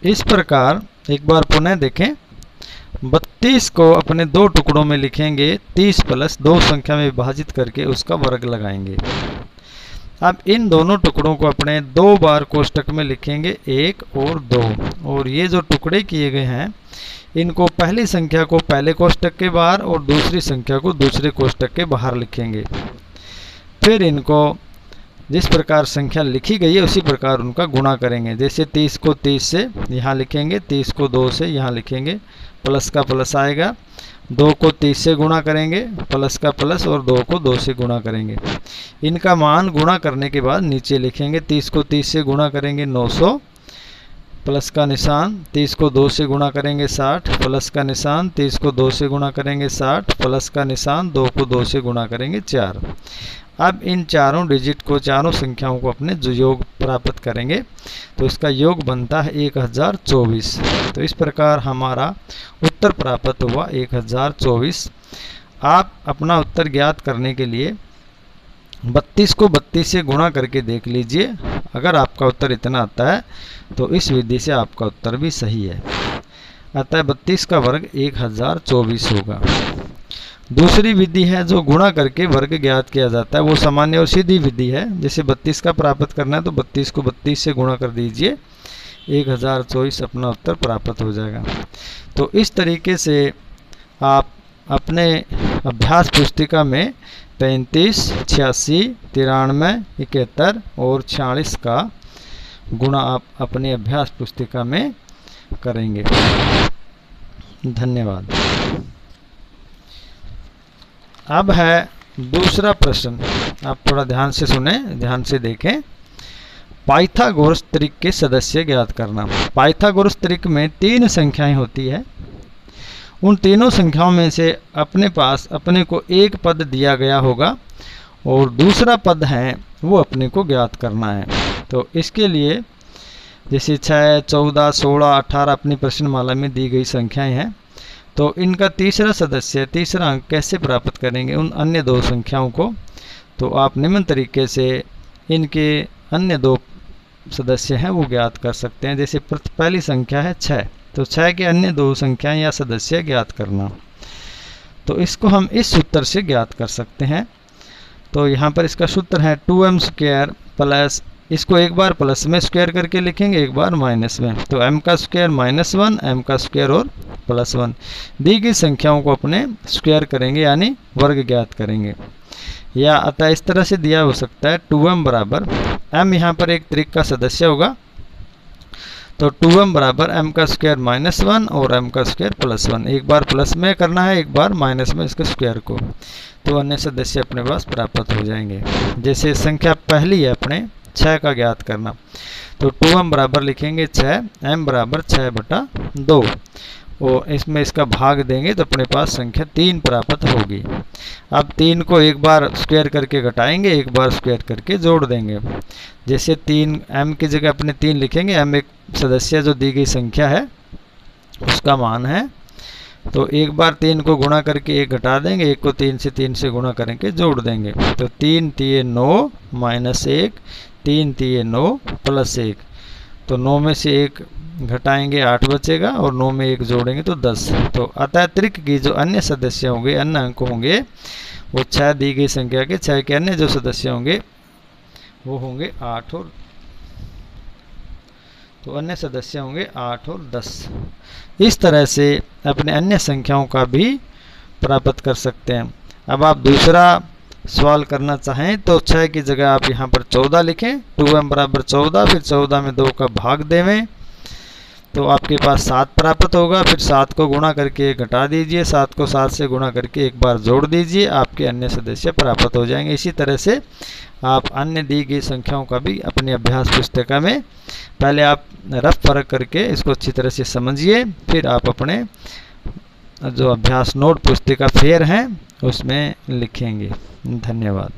इस प्रकार एक बार पुनः देखें, 32 को अपने दो टुकड़ों में लिखेंगे, 30 प्लस 2 संख्या में विभाजित करके उसका वर्ग लगाएंगे। अब इन दोनों टुकड़ों को अपने 2 बार कोष्टक में लिखेंगे, 1 और 2, और ये जो टुकड़े किए गए हैं इनको पहली संख्या को पहले कोष्टक के बाहर और दूसरी संख्या को दूसरे कोष्टक के बाहर लिखेंगे। फिर इनको जिस प्रकार संख्या लिखी गई है उसी प्रकार उनका गुणा करेंगे। जैसे 30 को 30 से यहाँ लिखेंगे, 30 को 2 से यहाँ लिखेंगे, प्लस का प्लस आएगा, 2 को 30 से गुणा करेंगे, प्लस का प्लस, और 2 को 2 से गुणा करेंगे। इनका मान गुणा करने के बाद नीचे लिखेंगे, 30 को 30 से गुणा करेंगे 900, प्लस का निशान, 30 को 2 से गुणा करेंगे 60, प्लस का निशान, 30 को 2 से गुणा करेंगे 60, प्लस का निशान, 2 को 2 से गुणा करेंगे 4। अब इन चारों डिजिट को, चारों संख्याओं को अपने जो योग प्राप्त करेंगे तो इसका योग बनता है 1024। तो इस प्रकार हमारा उत्तर प्राप्त हुआ 1024। आप अपना उत्तर ज्ञात करने के लिए 32 को 32 से गुणा करके देख लीजिए। अगर आपका उत्तर इतना आता है तो इस विधि से आपका उत्तर भी सही है। अतः 32 का वर्ग 1024 होगा। दूसरी विधि है जो गुणा करके वर्ग ज्ञात किया जाता है, वो सामान्य और सीधी विधि है। जैसे 32 का प्राप्त करना है तो 32 को 32 से गुणा कर दीजिए, 1024 अपना उत्तर प्राप्त हो जाएगा। तो इस तरीके से आप अपने अभ्यास पुस्तिका में 35, 86, 93, 71 और 46 का गुणा आप अपनी अभ्यास पुस्तिका में करेंगे। धन्यवाद। अब है दूसरा प्रश्न, आप थोड़ा ध्यान से सुने, ध्यान से देखें। पाइथागोरस त्रिक के सदस्य ज्ञात करना। पाइथागोरस त्रिक में 3 संख्याएं होती है। उन तीनों संख्याओं में से अपने पास अपने को एक पद दिया गया होगा और दूसरा पद है वो अपने को ज्ञात करना है। तो इसके लिए जैसे 6, 14, 16, 18 अपनी प्रश्नमाला में दी गई संख्याएं हैं, तो इनका तीसरा सदस्य, तीसरा अंक कैसे प्राप्त करेंगे उन अन्य 2 संख्याओं को। तो आप निम्न तरीके से इनके अन्य 2 सदस्य हैं वो ज्ञात कर सकते हैं। जैसे पहली संख्या है 6, तो 6 के अन्य 2 संख्याएं या सदस्य ज्ञात करना। तो इसको हम इस सूत्र से ज्ञात कर सकते हैं। तो यहाँ पर इसका सूत्र है 2m² प्लस, इसको एक बार प्लस में स्क्वायर करके लिखेंगे, एक बार माइनस में। तो m का स्क्वायर -1, m का स्क्वायर और +1। दी गई संख्याओं को अपने स्क्वायर करेंगे यानी वर्ग ज्ञात करेंगे। या अतः इस तरह से दिया हो सकता है 2m बराबर, m यहाँ पर एक त्रिक का सदस्य होगा, तो 2m बराबर m का स्क्वायर -1 और m का स्क्वायर +1। एक बार प्लस में करना है, एक बार माइनस में इसके स्क्वायर को, तो अन्य सदस्य अपने पास प्राप्त हो जाएंगे। जैसे संख्या पहली है अपने 6 का ज्ञात करना, तो 2m बराबर लिखेंगे 6, m बराबर 6/2, और इसमें इसका भाग देंगे तो अपने पास संख्या 3 प्राप्त होगी। अब 3 को एक बार स्क्वायर करके घटाएंगे, एक बार स्क्वायर करके जोड़ देंगे। जैसे 3 m की जगह अपने 3 लिखेंगे, m एक सदस्य जो दी गई संख्या है उसका मान है, तो एक बार 3 को गुणा करके 1 घटा देंगे, 1 को 3 से गुणा करके जोड़ देंगे। तो 3 3 9 -1, 3 3 9 +1, तो 9 में से 1 घटाएंगे 8 बचेगा और 9 में 1 जोड़ेंगे तो 10। तो अतः त्रिक की जो अन्य सदस्य होंगे, अन्य अंक होंगे वो 6 दी गई संख्या के 6 के अन्य जो सदस्य होंगे वो होंगे 8 और, तो अन्य सदस्य होंगे 8 और 10। इस तरह से अपने अन्य संख्याओं का भी प्राप्त कर सकते हैं। अब आप दूसरा सवाल करना चाहें तो 6 की जगह आप यहाँ पर 14 लिखें, 2m बराबर 14, फिर 14 में 2 का भाग देवें तो आपके पास 7 प्राप्त होगा। फिर 7 को गुणा करके घटा दीजिए, 7 को 7 से गुणा करके एक बार जोड़ दीजिए, आपके अन्य सदस्य प्राप्त हो जाएंगे। इसी तरह से आप अन्य दी गई संख्याओं का भी अपनी अभ्यास पुस्तिका में पहले आप रफ फर्क करके इसको अच्छी तरह से समझिए, फिर आप अपने जो अभ्यास नोट पुस्तिका फेयर हैं उसमें लिखेंगे। धन्यवाद।